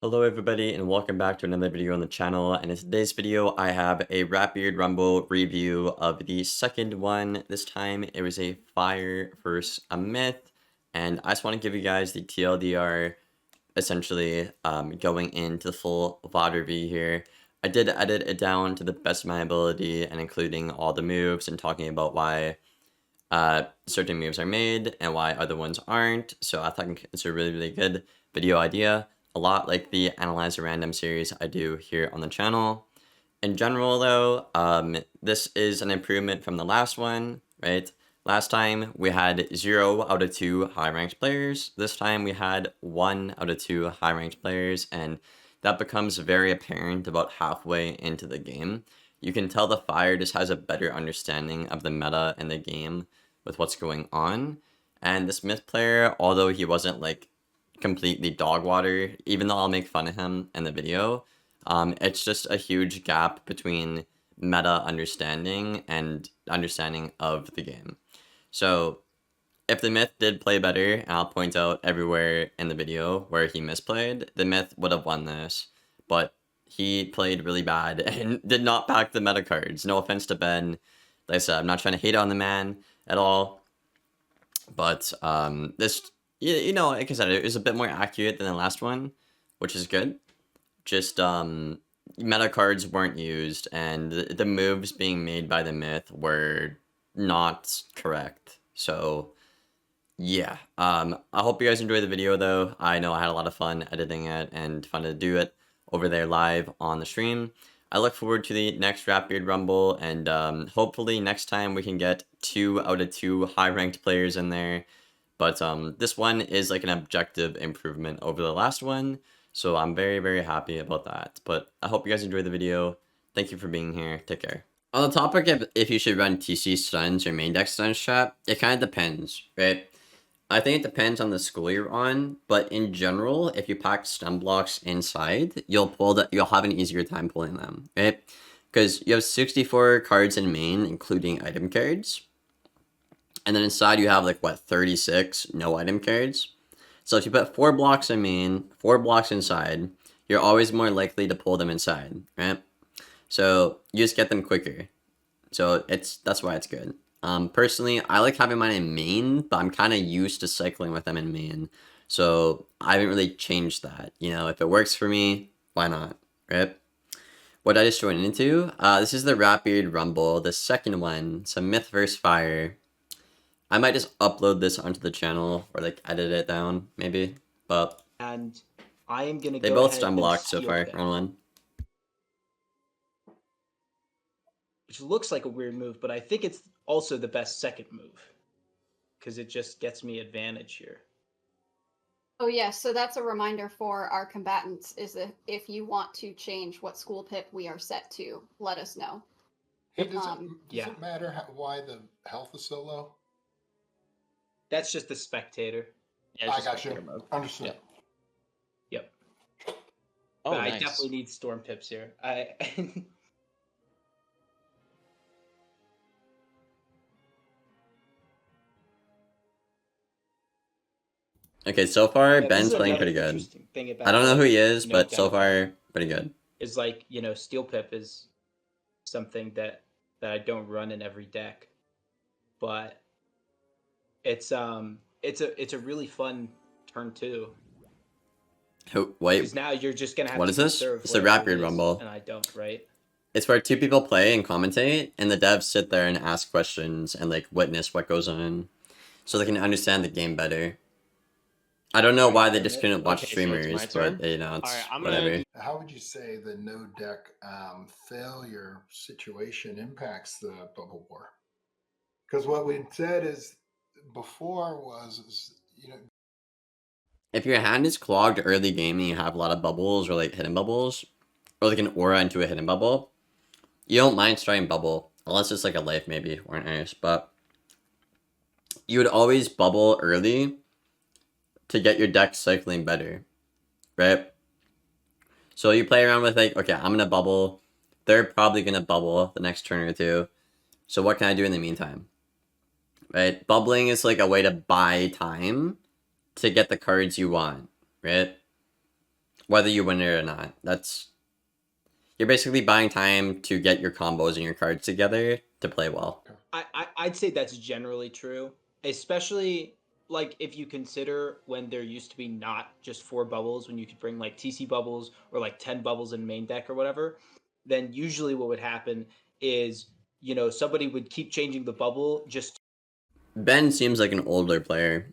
Hello everybody and welcome back to another video on the channel, and in today's video I have a Ratbeard Rumble review of the second one. This time it was a fire versus a myth, and I just want to give you guys the TLDR, essentially going into the full VOD review here. I did edit it down to the best of my ability and including all the moves and talking about why certain moves are made and why other ones aren't, so I think it's a really good video idea. A lot like the Analyze a Random series I do here on the channel. In general, though, this is an improvement from the last one, right? Last time we had 0 out of 2 high-ranked players. This time we had 1 out of 2 high-ranked players, and that becomes very apparent about halfway into the game. You can tell the Fire just has a better understanding of the meta in the game with what's going on. And this Myth player, although he wasn't like completely dog water, even though I'll make fun of him in the video, it's just a huge gap between meta understanding and understanding of the game. So if the Myth did play better, and I'll point out everywhere in the video where he misplayed, the Myth would have won this, but he played really bad and did not pack the meta cards. No offense to Ben. Like I said, I'm not trying to hate on the man at all, but this, you know, like I said, it was a bit more accurate than the last one, which is good. Just meta cards weren't used, and the moves being made by the Myth were not correct. So yeah, I hope you guys enjoyed the video though. I know I had a lot of fun editing it and fun to do it over there live on the stream. I look forward to the next Ratbeard Rumble, and hopefully next time we can get 2 out of 2 high-ranked players in there. But this one is like an objective improvement over the last one, so I'm very happy about that. But I hope you guys enjoyed the video. Thank you for being here. Take care. On the topic of if you should run TC stuns or main deck stuns trap, it kind of depends, right? I think it depends on the school you're on, but in general, if you pack stun blocks inside, you'll have an easier time pulling them, right? Because you have 64 cards in main, including item cards. And then inside you have like, what, 36 no item cards? So if you put 4 blocks in main, 4 blocks inside, you're always more likely to pull them inside, right? So you just get them quicker. So that's why it's good. Personally, I like having mine in main, but I'm kind of used to cycling with them in main. So I haven't really changed that. You know, if it works for me, why not, right? What I just joined into, this is the Ratbeard Rumble, the second one. It's a Myth vs. Fire. I might just upload this onto the channel or like edit it down, maybe. But and I am gonna they go both ahead stun and blocked so steal far, them, round one. which looks like a weird move, but I think it's also the best second move because it just gets me advantage here. Oh yes, so that's a reminder for our combatants, is that if you want to change what school pip we are set to, let us know. Hey, does it matter why the health is so low? That's just the spectator. Yeah, I got you. Understood. Yep. Oh, but nice. I definitely need storm pips here. Okay, so far, Yeah, Ben's playing pretty good. Thing I don't know who he is, no but so doubt far, pretty good. Is like, you know, steel pip is something that I don't run in every deck, but it's a really fun turn two. Wait, Because now you're just gonna have what to is this? conserve It's a whatever it Ratbeard is, Rumble. and I don't, right? It's where 2 people play and commentate, and the devs sit there and ask questions and like witness what goes on, so they can understand the game better. I don't know why they just couldn't watch streamers, but you know, it's whatever. How would you say the no deck failure situation impacts the bubble war? Because what we said is before was, you know, If your hand is clogged early game and you have a lot of bubbles or like hidden bubbles, or like an aura into a hidden bubble, you don't mind starting bubble, unless it's like a life maybe, or an ice, but you would always bubble early to get your deck cycling better, right? So you play around with like, okay, I'm gonna bubble, they're probably gonna bubble the next turn or two, so what can I do in the meantime, right? Bubbling is like a way to buy time to get the cards you want, right? whether you win it or not. You're basically buying time to get your combos and your cards together to play well. I'd say that's generally true, especially like if you consider when there used to be not just 4 bubbles, when you could bring like TC bubbles or like 10 bubbles in main deck or whatever, then usually what would happen is, somebody would keep changing the bubble just. Ben seems like an older player.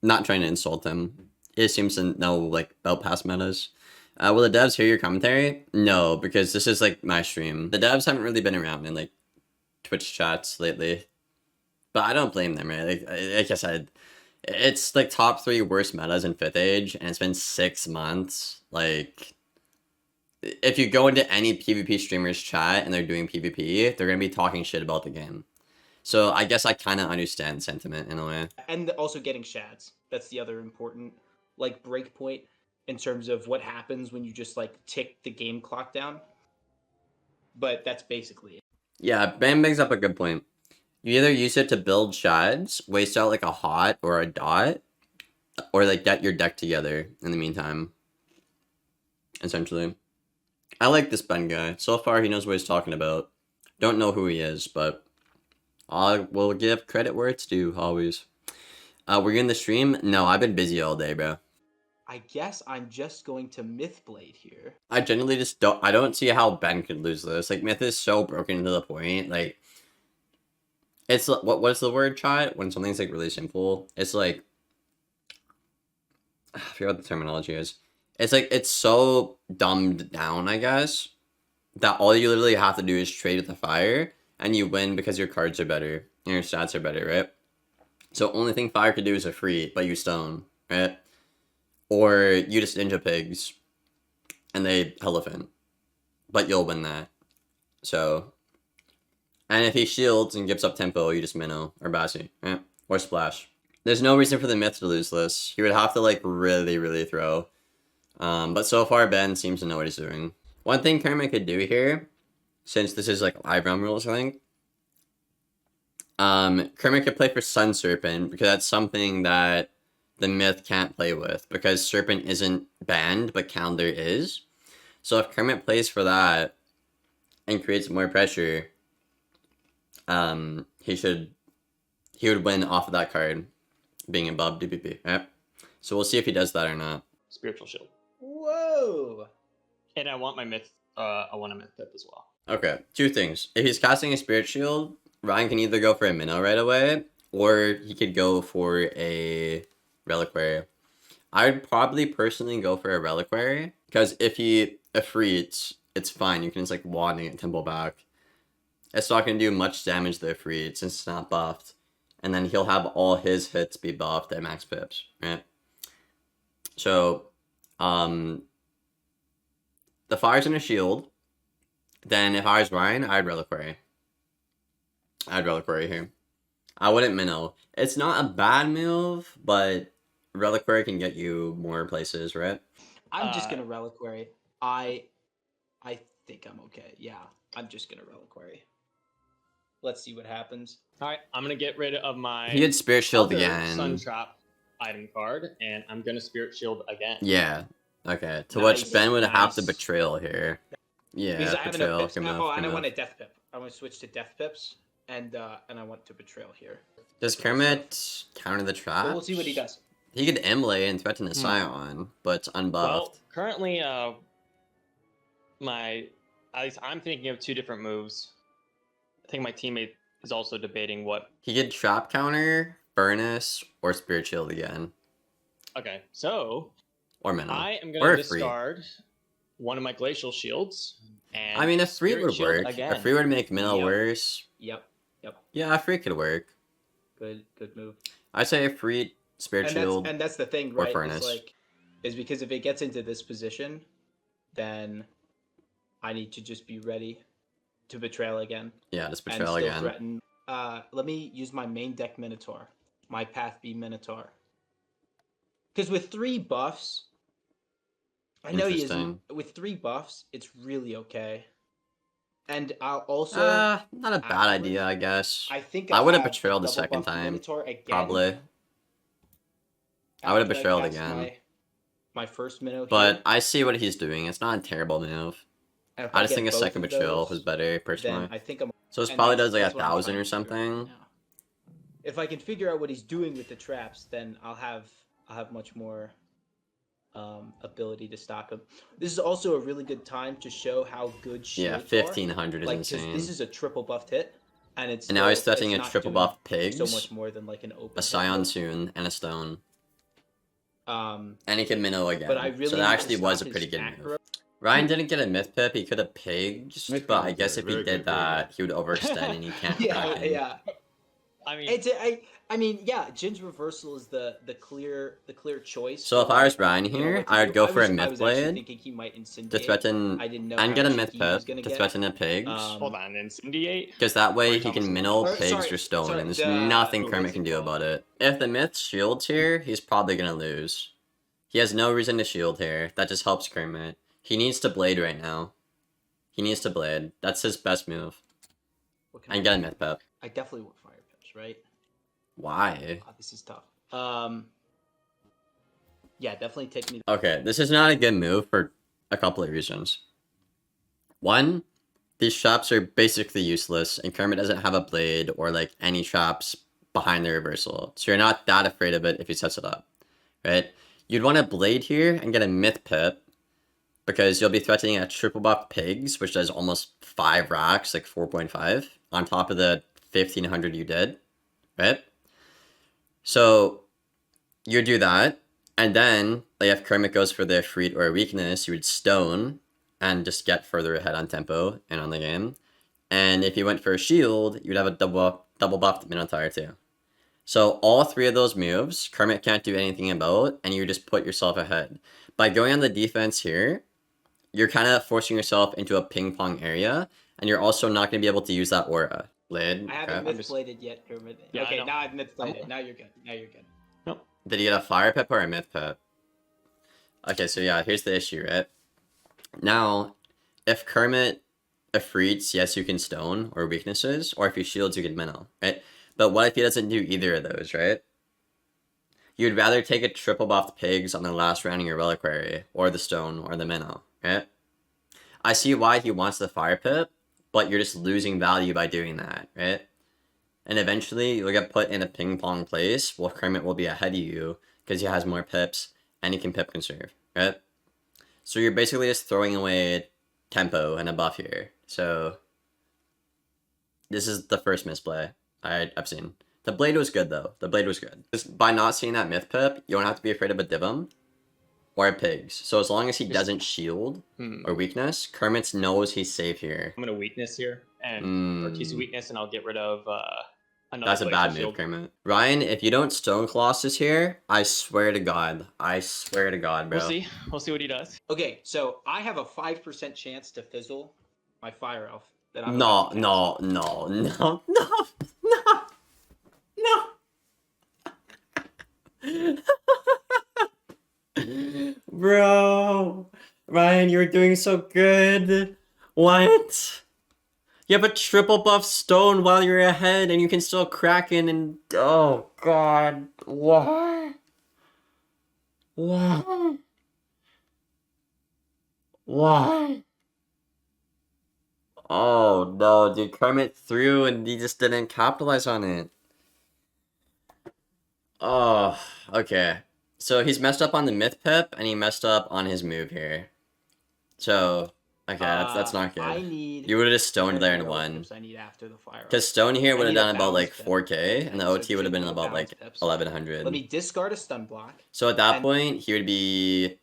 Not trying to insult him. He seems to know like about past metas. Will the devs hear your commentary? No, because this is like my stream. The devs haven't really been around in like Twitch chats lately, but I don't blame them, right? Like I said, it's like top 3 worst metas in 5th age, and it's been 6 months. Like, if you go into any PvP streamer's chat and they're doing PvP, they're gonna be talking shit about the game. So I guess I kind of understand sentiment in a way. And also getting shads. That's the other important like breakpoint in terms of what happens when you just like tick the game clock down. But that's basically it. Yeah, Ben brings up a good point. You either use it to build shads, waste out like a hot or a dot, or like get your deck together in the meantime. Essentially. I like this Ben guy. So far he knows what he's talking about. Don't know who he is, but I will give credit where it's due, always. Were you in the stream? No, I've been busy all day, bro. I guess I'm just going to Mythblade here. I genuinely just don't see how Ben could lose this. Like, Myth is so broken to the point. Like, it's what's the word, chat? When something's like really simple, it's like, I forget what the terminology is. It's like it's so dumbed down, I guess, that all you literally have to do is trade with the fire, and you win because your cards are better and your stats are better, right? So only thing fire could do is a free, but you stone, right? Or you just ninja pigs, and they elephant, but you'll win that. So, and if he shields and gives up tempo, you just minnow or Bassi, right? Or splash. There's no reason for the Myth to lose this. He would have to like really, really throw. But so far Ben seems to know what he's doing. One thing Kermit could do here, since this is like live realm rules, I think. Kermit could play for Sun Serpent because that's something that the Myth can't play with because Serpent isn't banned, but Calendar is. So if Kermit plays for that and creates more pressure, he would win off of that card being above DPP, right? So we'll see if he does that or not. Spiritual Shield. Whoa! And I want my myth. I want a myth pip as well. Okay, 2 things. If he's casting a Spirit Shield, Ryan can either go for a minnow right away, or he could go for a Reliquary. I'd probably personally go for a Reliquary, because if he Ifrits, it's fine. You can just like wadding it temple back. It's not going to do much damage to the Ifrit since it's not buffed. And then he'll have all his hits be buffed at max pips, right? So, the fire's in a shield. Then if I was Ryan, I'd Reliquary. I'd Reliquary here. I wouldn't minnow. It's not a bad move, but Reliquary can get you more places, right? I'm just gonna Reliquary. I think I'm okay. Yeah, I'm just gonna Reliquary. Let's see what happens. All right, I'm gonna get rid of my. He had Spirit Shield other again. Sun Trap item card, and I'm gonna Spirit Shield again. Yeah. Okay. To Nice, which Ben would have to nice. Betrayal here. Yeah, Because I have Betrayal. enough pips. Good move, Oh, and good I move. want a Death Pip. I want to switch to Death Pips, and I want to Betrayal here. Does Kermit counter the trap? So we'll see what he does. He could Emblay and threaten a Scion, but it's unbuffed. Well, currently, at least I'm thinking of 2 different moves. I think my teammate is also debating what. He could trap counter, Furnace, or Spirit Shield again. Okay, so Or Minnow. I am Or gonna a free. discard one of my Glacial Shields. And I mean, a free Spirit would Shield work. again. A free would make Minnow Yep. worse. Yep. Yeah, a free could work. Good move. I'd say a free Spirit Shield. And that's the thing, or right? Furnace. Is because if it gets into this position, then I need to just be ready to Betrayal again. Yeah, just And Betrayal still again. threaten. Let me use my main deck Minotaur. My Path B Minotaur. Because with 3 buffs, I know he is. Interesting. With 3 buffs, it's really okay. And I'll also. Not a bad afterwards, idea, I guess. I think I would have have Betrayal the double second buff time. Minotaur again Probably. I would have after Betrayal cast again. my first minnow But here, I see what he's doing. It's not a terrible move. and if I just get think a both second of betrayal those, was better, then personally. I think I'm. So this and probably does like that's what I'm 1,000 trying or to figure out right something. now. If I can figure out what he's doing with the traps, then I'll have much more ability to stop him. This is also a really good time to show how good Yeah, shields 1,500 is are. Like, 'cause insane. this is a triple buffed hit, and it's And now he's still- threatening it's a not triple doing buff so pigs, much more than like an open a hit Scion would. soon, and a stone. Um, And he can minnow again. but I really so need that to actually was a stop pretty his good macro. move. Ryan didn't get a myth pip, he could have pigs, Myth but pip I is guess good, if he very did good, very that, he would overextend and he can't Yeah, Kraken. yeah. I mean, It's I mean, yeah. Jin's reversal is the clear choice. So if for, I was like, Ryan you know here, what to I would do. go for a I myth was actually blade thinking he might to incendiate. threaten I didn't know and how get a myth cheeky he was pip gonna to get. threaten the pigs. hold on, incendiate. Because that Or way you he talking can about minnow Or- pigs sorry, or stone, sorry, and there's the- nothing what Kermit was can it do called? about it. If the myth shields here, he's probably gonna lose. He has no reason to shield here. That just helps Kermit. He needs to blade right now. He needs to blade. That's his best move. What can I And get a do? myth pip. I definitely want fire pips, right? Why? Oh, this is tough. Yeah, definitely take me. Okay, this is not a good move for a couple of reasons. One, these traps are basically useless, and Kermit doesn't have a blade or like any traps behind the reversal, so you're not that afraid of it if he sets it up, right? You'd want a blade here and get a myth pip, because you'll be threatening a triple buff pigs, which does almost 5 racks, like 4.5, on top of the 1,500 you did, right? So you do that, and then like if Kermit goes for the freed or a weakness, you would stone and just get further ahead on tempo and on the game. And if you went for a shield, you'd have a double buffed Minotaur too. So all three of those moves, Kermit can't do anything about, and you just put yourself ahead. By going on the defense here, you're kind of forcing yourself into a ping pong area, and you're also not going to be able to use that aura. Lid, I haven't myth bladed yet, Kermit. Yeah, I okay, know. now I've myth bladed. Now you're good. Now you're good. Did he get a fire pip or a myth pip? Okay, so yeah, here's the issue, right? Now, if Kermit Ifrits, yes, you can stone or weaknesses, or if he shields, you can minnow, right? But what if he doesn't do either of those, right? You'd rather take a triple buffed pigs on the last round in your reliquary, or the stone, or the minnow, right? I see why he wants the fire pip, but you're just losing value by doing that, right? And eventually, you'll get put in a ping pong place where Kermit will be ahead of you because he has more pips and he can pip conserve, right? So you're basically just throwing away tempo and a buff here. So this is the first misplay I've seen. The blade was good though. The blade was good. Just by not seeing that myth pip, you don't have to be afraid of a divum or a pigs. So as long as he doesn't shield or weakness, Kermit knows he's safe here. I'm gonna weakness here and Ortiz weakness, and I'll get rid of another. That's a bad move, shield. Kermit. Ryan, if you don't Stone Colossus here, I swear to God, bro. We'll see. We'll see what he does. Okay, so I have a 5% chance to fizzle my fire elf. That I'm No, about to cast. no, no, no, no, no, no. Bro, Ryan, you were doing so good. What? You have a triple buff stone while you're ahead, and you can still Kraken and oh god, what? What? What? Oh no, dude, Kermit threw and he just didn't capitalize on it. Oh, okay. So he's messed up on the myth pip and he messed up on his move here. So, okay, that's not I good. need. You would have just stoned more there and arrow won. pips I need after the fire elf. Because stone here I would have need a done about like balance pip. 4k and the So OT would have been just about like balance pips. 1100. Let me discard a stun block. So at that and- point, he would be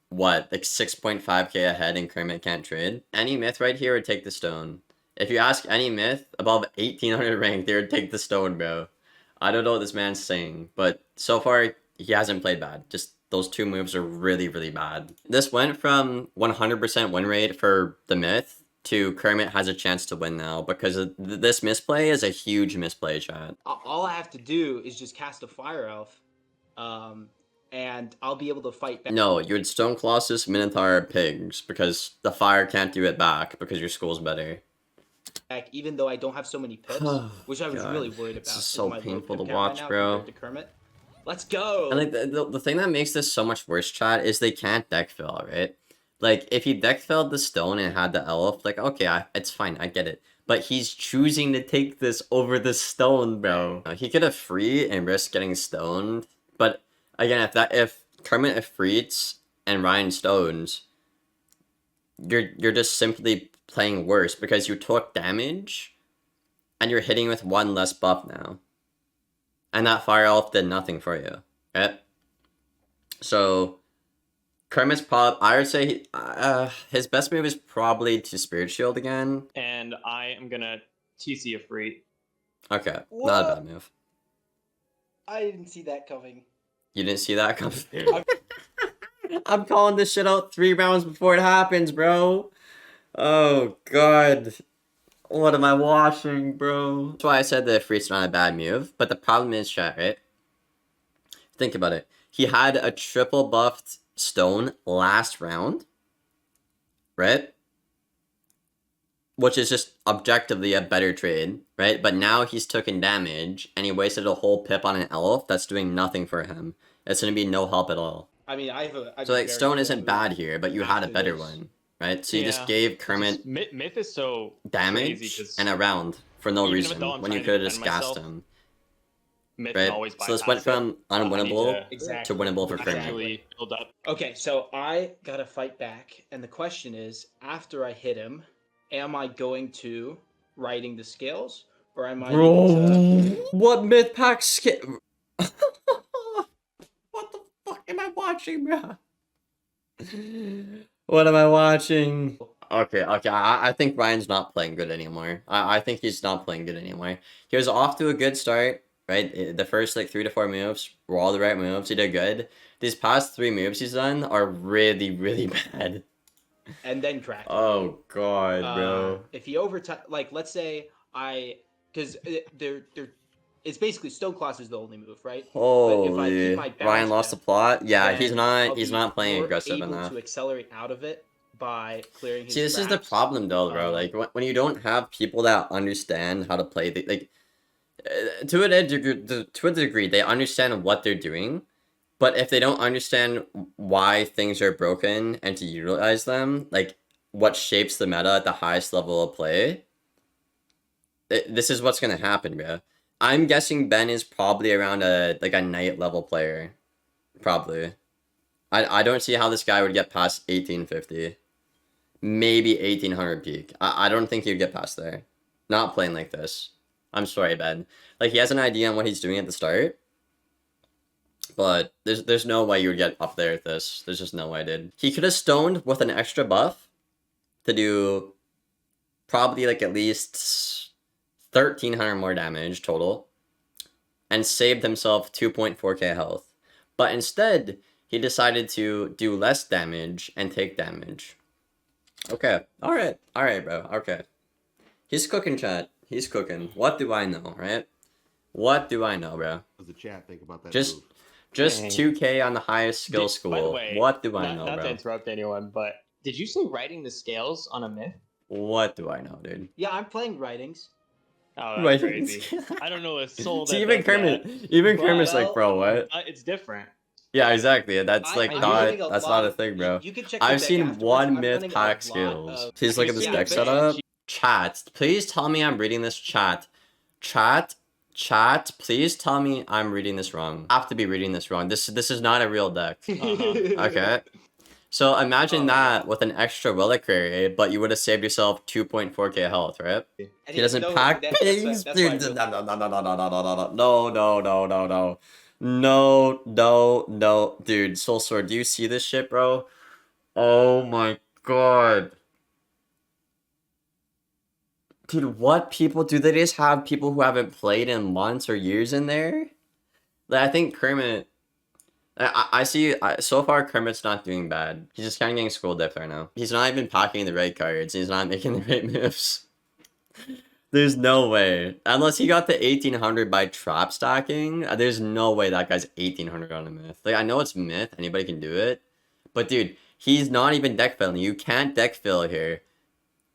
what, like 6.5k ahead and Kermit can't trade? Any myth right here would take the stone. If you ask any myth above 1800 rank, they would take the stone, bro. I don't know what this man's saying, but so far, he hasn't played bad. Just those two moves are really, really bad. This went from 100% win rate for the myth to Kermit has a chance to win now because this misplay is a huge misplay, chat. All I have to do is just cast a fire elf, and I'll be able to fight back. No, you would Stone Colossus, Minotaur, Pigs, because the fire can't do it back because your school's better. Even though I don't have so many pips, which I was God, really worried about. this is with so my low painful pip to count right watch, now bro. compared to Kermit. Let's go. And like the thing that makes this so much worse, chat, is they can't deck fill, right? Like if he deck filled the stone and had the elf, like okay, it's fine, I get it. But he's choosing to take this over the stone, bro. He could have free and risk getting stoned, but again, if Kermit Ifrits and Ryan stones, you're just simply playing worse because you took damage, and you're hitting with one less buff now, and that fire elf did nothing for you, right? So Kermit's I would say his best move is probably to Spirit Shield again. And I am gonna TC a free. Okay, not a What? bad move. I didn't see that coming. You didn't see that coming. I'm calling this shit out 3 rounds before it happens, bro. Oh god. What am I watching, bro? That's why I said the free's not a bad move, but the problem is, chat, right? Think about it. He had a triple buffed stone last round, right? Which is just objectively a better trade, right? But now he's taken damage, and he wasted a whole pip on an elf that's doing nothing for him. It's gonna be no help at all. I mean, I have So a like, very stone cool isn't move bad here, but you had a after better this. one, right? So you just Yeah. gave Kermit Just Myth is so damage crazy 'cause and a round for no even reason though I'm when you trying to could have just defend gassed myself, him, Myth right? can always So this bypass went it. from I need unwinnable to Exactly. to winnable for Kermit. actually build up. Okay, so I gotta fight back, and the question is, after I hit him, am I going to riding the scales, or am I needing to... What myth pack skip? What the fuck am I watching, bro? What am I watching? Okay, I think Ryan's not playing good anymore. I think he's not playing good anymore. He was off to a good start, right? The first like 3 to 4 moves were all the right moves. He did good. These past 3 moves he's done are really, really bad. And then crack. Oh god, bro. If he overtime, like let's say because it's basically Stone Class is the only move, right? But if I keep Holy, my balance Ryan lost the down, plot. Yeah, he's then not. I'll He's be not playing more aggressive able enough. to accelerate out of it by clearing his See, this is the traps. problem though, bro. Like when you don't have people that understand how to play, like to a degree, they understand what they're doing, but if they don't understand why things are broken and to utilize them, like what shapes the meta at the highest level of play, this is what's gonna happen, bro. I'm guessing Ben is probably around a knight level player, probably. I don't see how this guy would get past 1850. Maybe 1800 peak. I don't think he'd get past there. Not playing like this. I'm sorry, Ben. Like, he has an idea on what he's doing at the start, but there's no way you would get up there with this. There's just no way, dude. He could have stoned with an extra buff to do probably like at least 1300 more damage total and saved himself 2.4k health. But instead, he decided to do less damage and take damage. Okay. Alright, bro. Okay. He's cooking, chat. He's cooking. What do I know, right? What do I know, bro? What does the chat think about that Just move? just Dang. 2k on the highest skill By the school. way, What do I know, not bro? to interrupt anyone, but did you say writing the scales on a Myth? What do I know, dude? Yeah, I'm playing writings. Oh, that's Writing crazy. scales. I don't know a soul that See, even does Kermit, that. even Well, Kermit's like, bro, what? It's different. Yeah, exactly. That's like I'm not. running a That's lot not a of- thing, bro. You can check the I've deck seen afterwards. one I'm myth running a pack lot skills. of- Please look at this Yeah, deck but- setup. Chat, please tell me I'm reading this chat. Chat, please tell me I'm reading this wrong. I have to be reading this wrong. This is not a real deck. Okay. So imagine Oh, that with an extra reliquary, but you would have saved yourself 2.4k health, right? And He doesn't no, pack that's why- pings, that's why I dude. really- No. Dude, Soul Sword, do you see this shit, bro? Oh my god. Dude, what people do? They just have people who haven't played in months or years in there? Like, I think Kermit... I see, so far Kermit's not doing bad. He's just kind of getting school dipped right now. He's not even packing the right cards. He's not making the right moves. There's no way. Unless he got the 1800 by trap stacking, there's no way that guy's 1800 on a myth. Like, I know it's myth, anybody can do it. But dude, he's not even deck filling. You can't deck fill here.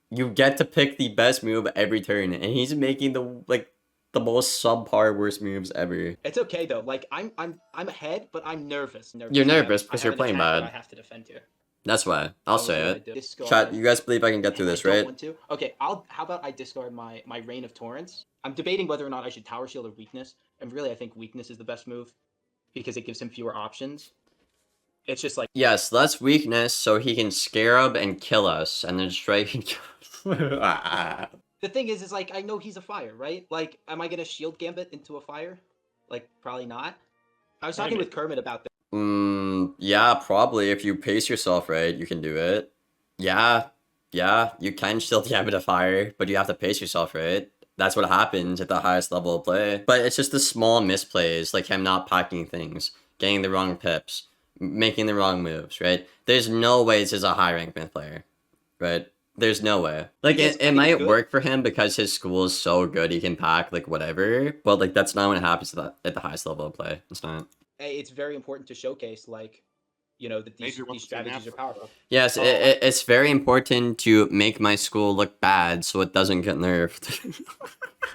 You get to pick the best move every turn, and he's making the, like, the most subpar worst moves ever. It's okay though. Like I'm ahead, but I'm nervous. You're I have- nervous I because have you're an playing attack that bad. I have to defend here. That's why. I'll So say what do I it. do? Discard. Chat, you guys believe I can get through And this, I don't right? want to. Okay, how about I discard my Rain of Torrents? I'm debating whether or not I should Tower Shield or Weakness, and really I think Weakness is the best move because it gives him fewer options. It's just like Yes, less weakness so he can scarab and kill us, and then strike and kill us. the thing is like I know he's a fire, right? Like, am I gonna Shield Gambit into a fire? Like, probably not. I was talking with Kermit about this. Yeah, probably. If you pace yourself right, you can do it. Yeah, you can still gambit a fire, but you have to pace yourself right. That's what happens at the highest level of play. But it's just the small misplays, like him not packing things, getting the wrong pips, making the wrong moves, right? There's no way this is a high rank myth player, right? There's no way. Like, Because I it think might it's good. work for him because his school is so good he can pack, like, whatever. But, like, that's not what happens at the highest level of play. It's not. It's very important to showcase, like, you know, that these Major wants to strategies are nap. powerful. Yes, Oh. it's very important to make my school look bad so it doesn't get nerfed.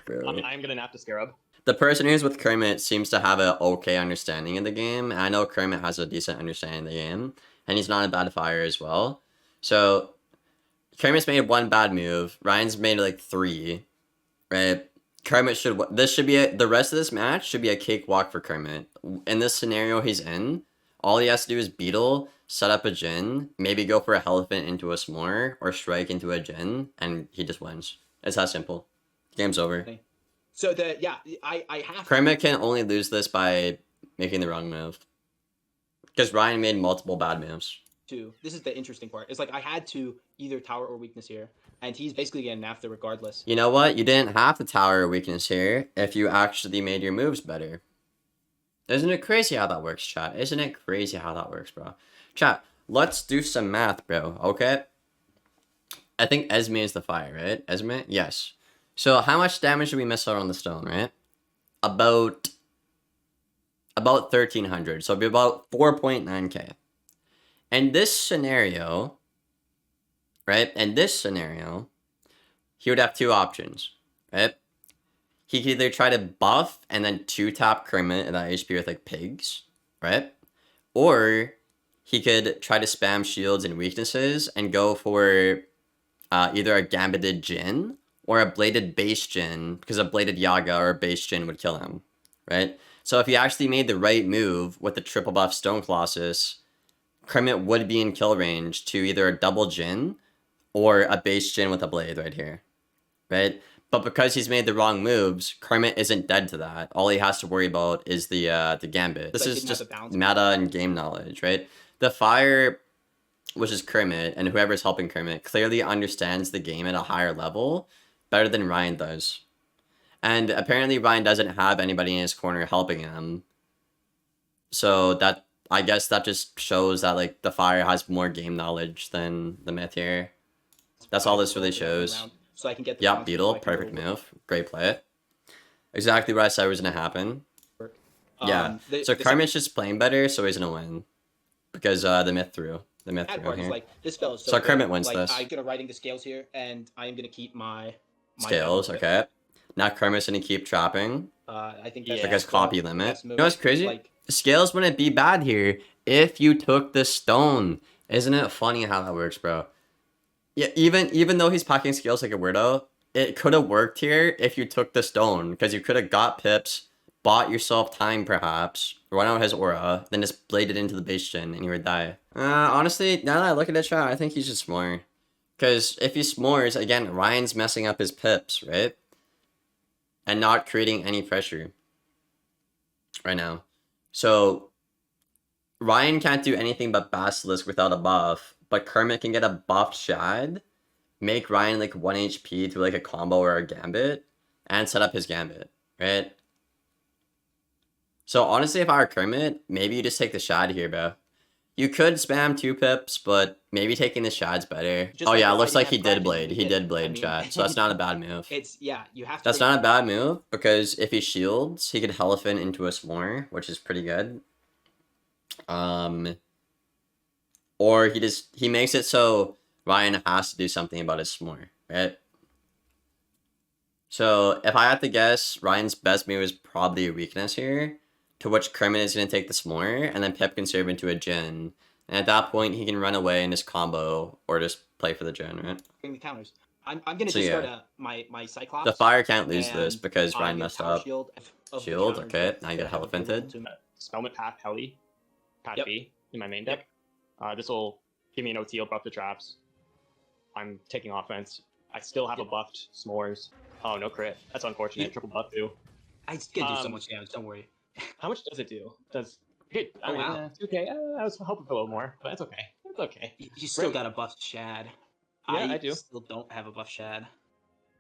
Really. I'm gonna nap the Scarab. The person who's with Kermit seems to have an okay understanding of the game. And I know Kermit has a decent understanding of the game, and he's not a bad fire as well. So Kermit's made one bad move. Ryan's made like 3, right? Kermit should. This should be the rest of this match should be a cakewalk for Kermit. In this scenario he's in, all he has to do is beetle, set up a Jin, maybe go for a Elephant into a S'more, or strike into a Jin, and he just wins. It's that simple. Game's over. So I have Kermit can only lose this by making the wrong move. Because Ryan made multiple bad moves. to. This is the interesting part. It's like I had to either Tower or Weakness here, and he's basically getting after regardless. You know what? You didn't have to tower weakness here if you actually made your moves better. Isn't it crazy how that works, chat? Isn't it crazy how that works, bro? Chat, let's do some math, bro, okay? I think Esme is the fire, right? Esme? Yes. So how much damage did we miss out on the stone, right? About 1,300. So it'd be about 4.9k. In this scenario, right? In this scenario, he would have 2 options, right? He could either try to buff and then 2-tap Kermit at that HP with like pigs, right? Or he could try to spam shields and weaknesses and go for either a gambited Jin or a bladed base Jin, because a bladed Yaga or a base Jin would kill him, right? So if he actually made the right move with the triple buff Stone Colossus, Kermit would be in kill range to either a double Jin or a base Jin with a blade right here, right? But because he's made the wrong moves, Kermit isn't dead to that. All he has to worry about is the gambit. This Like, is didn't have just the balance. meta and game knowledge, right? The fire, which is Kermit, and whoever's helping Kermit, clearly understands the game at a higher level better than Ryan does. And apparently Ryan doesn't have anybody in his corner helping him. So that, I guess that just shows that like the fire has more game knowledge than the myth here. That's all this really shows. So I can get the Yep, balance Beetle, so I can perfect go move. Great play. Exactly what I said was going to happen. work. Yeah. So Kermit's just playing better, so he's going to win. Because the myth threw. The myth bad threw part is here. like this spell is so So good. Kermit wins like, this. I'm gonna writing the scales here, and I am gonna keep my Scales, balance. okay. Now Kermit's going to keep trapping. I think Yeah. that's Because the copy best limit. move. You know what's crazy? Like, Scales wouldn't be bad here if you took the stone. Isn't it funny how that works, bro? Yeah, even though he's packing scales like a weirdo, it could have worked here if you took the stone, because you could have got pips, bought yourself time perhaps, run out his aura, then just bladed into the base gen and you would die. Honestly, now that I look at it, chat, I think he's just more. Because if he s'mores, again, Ryan's messing up his pips, right? And not creating any pressure right now. So Ryan can't do anything but Basilisk without a buff, but Kermit can get a buffed Shad, make Ryan like 1 HP through like a combo or a gambit, and set up his gambit, right? So honestly, if I were Kermit, maybe you just take the Shad here, bro. You could spam 2 pips, but maybe taking the Shad's better. Just Oh like yeah, it if looks I like he didn't have did crafting, blade. he He did. did blade, I mean- chat. So that's not a bad move. it's you have to. That's not a bad move, because if he shields, he could Elephant into a S'more, which is pretty good. Or he makes it so Ryan has to do something about his S'more, right? So if I had to guess, Ryan's best move is probably a weakness here, to which Kermit is going to take the s'more, and then Pip can serve into a Jin. And at that point, he can run away and just combo, or just play for the Jin, right? The counters. I'm gonna So, discard yeah. my Cyclops. The Fire can't lose this and because I'm Ryan gonna messed Power up. Shield, of the Shield, counters okay, that- now you that get have available Elephantted. to me. Spellman Path Heli, Path Yep. B in my main deck. This will give me an OT, buff the traps. I'm taking offense. I still have a buffed s'mores. Oh, no crit. That's unfortunate. Yeah. Triple buff too. It's gonna do so Um, much damage. Don't worry. How much does it do? Does good? I Oh, mean, wow. 2K. I was hoping for a little more, but that's okay. It's okay. You still Brim- got a buff Shad. Yeah, I do. Still don't have a buff Shad.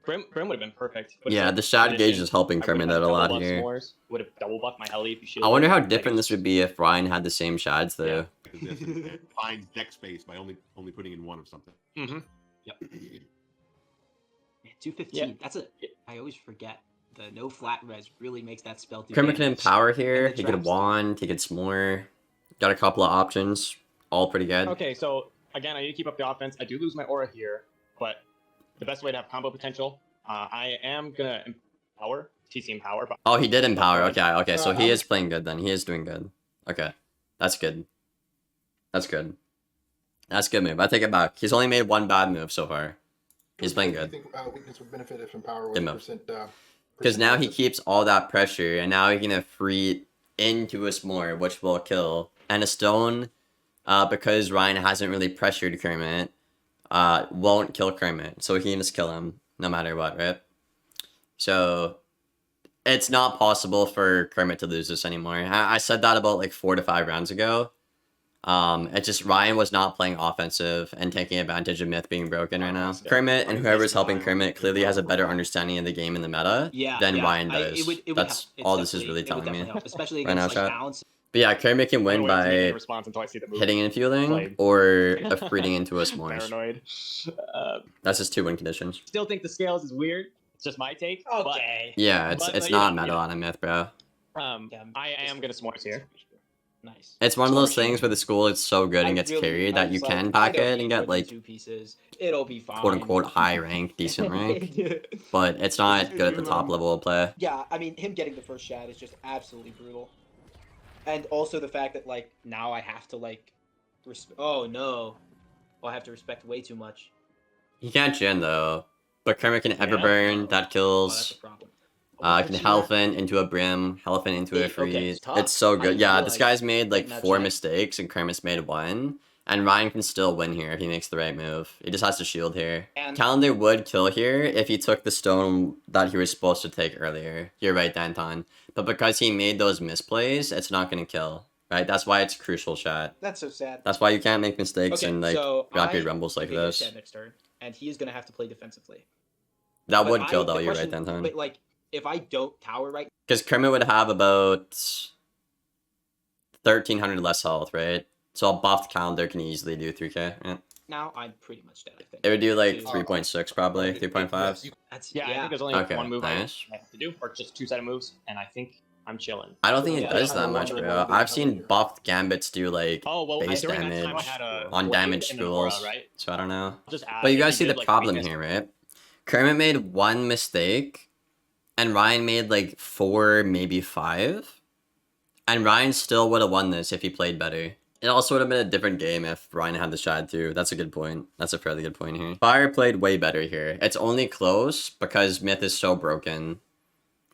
Brim would have been perfect. With Yeah, the shad gauge is helping Kermit out a lot here. Would have double buffed my heli if you shield. I wonder how different this would be if Ryan had the same shads though. Because this finds deck space by only putting in one of something. Mm-hmm. 215. Yeah. That's a. I always forget. The no flat res really makes that spell do Kermit can damage. empower here, And the he could traps. wand, he could s'more. Got a couple of options, all pretty good. Okay, so again, I need to keep up the offense. I do lose my aura here, but the best way to have combo potential, I am gonna empower TC empower. But Oh, he did empower. Okay, so he I'm- is playing good then. He is doing good. Okay, that's good. That's good. That's a good move. I take it back. He's only made one bad move so far. He's playing I good. think weakness would benefit if empower was Good move. percent. Because now he percent- keeps all that pressure, and now he's gonna free into a s'more, which will kill. And a stone, because Ryan hasn't really pressured Kermit, won't kill Kermit. So he can just kill him no matter what, right? So it's not possible for Kermit to lose this anymore. I said that about like 4 to 5 rounds ago. It's just Ryan was not playing offensive and taking advantage of Myth being broken right now. Kermit and whoever's helping Kermit clearly has a better understanding of the game and the meta than Ryan does. It would That's help. It's all this is definitely- really it would telling me. definitely help, especially Right now, against like chat? balance. But yeah, Kermit can I'm win gonna wait to make any by response until I see the move. hitting and fueling Played. or a freeing into a s'mores. Paranoid. That's just 2 win conditions. Still think the scales is weird. It's just my take. but, Okay. Yeah, it's But, it's yeah, not meta yeah. on a Myth, bro. I am gonna s'mores here. Nice. It's one of those S'mores. things where the school is so good and I gets really- carried I that you was like, can I pack don't it and need get more than like 2 pieces. It'll be fine. quote unquote high rank, decent rank. But it's not good at the top level of play. Yeah, I mean, him getting the first shot is just absolutely brutal. And also the fact that, like, now I have to, like, oh, no. Well, I have to respect way too much. He can't Jin though. But Kermit can Yeah. Everburn, that Oh, that's kills. a problem. Can Hellfin into a Brim, Hellfin into a Okay, freeze. tough. It's so I good. didn't Yeah, this realize guy's made like getting that 4 check. mistakes and Kermit's made 1. And Ryan can still win here if he makes the right move. He just has to shield here. And Calendar would kill here if he took the stone that he was supposed to take earlier. You're right, Danton. But because he made those misplays, it's not going to kill. Right? That's why it's a crucial shot. that's so sad. That's why you can't make mistakes Okay, in like so Ratbeard I rumbles like evade the this. Shed next turn, and he is going to have to play defensively. That But would kill the though, you're right, question- Danton. But, like, if I don't tower right Because Kermit would have about 1,300 less health, right? So a buffed calendar can easily do 3k. Yeah. now, I'm pretty much dead, I think. It would do like Dude. 3.6 probably, 3.5. Yes, you- That's, Yeah, I think there's only Okay, one move nice. I have to do, or just 2 set of moves, and I think I'm chilling. I don't think it Yeah, does I that have much, one bro. with I've seen one. buffed gambits do like Oh well, base during that time I damage had a on blade damage and an aura, schools. right? So I don't know. I'll just add But you if guys see did, the like, problem weakness- here, right? Kermit made 1 mistake, and Ryan made like 4, maybe 5. And Ryan still would have won this if he played better. It also would have been a different game if Ryan had the shot too. That's a good point. That's a fairly good point here. Fire played way better here. It's only close because Myth is so broken.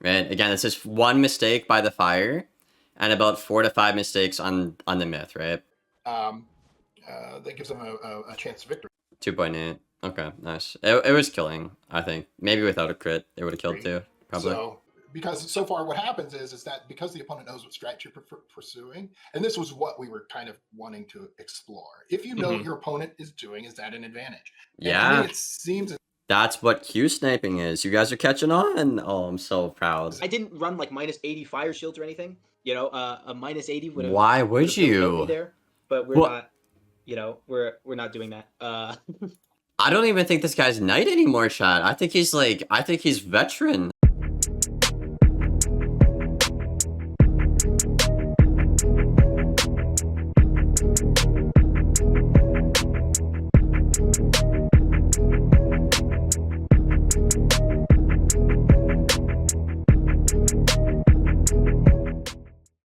Right? Again, it's just 1 mistake by the Fire, and about 4 to 5 mistakes on the Myth, right? that gives them a chance to victory. 2.8. Okay, nice. It was killing, I think. Maybe without a crit, it would have killed too. Probably. So, because so far what happens is that because the opponent knows what strategy you're pursuing, and this was what we were kind of wanting to explore. If you know what your opponent is doing, is that an advantage? And to Yeah. me, it seems That's what Q sniping is. You guys are catching on. Oh, I'm so proud. I didn't run like minus 80 fire shields or anything. You know, a minus 80 would have. Why would you? There, but we're Well- not. You know, we're not doing that. I don't even think this guy's knight anymore, chat. I think he's veteran.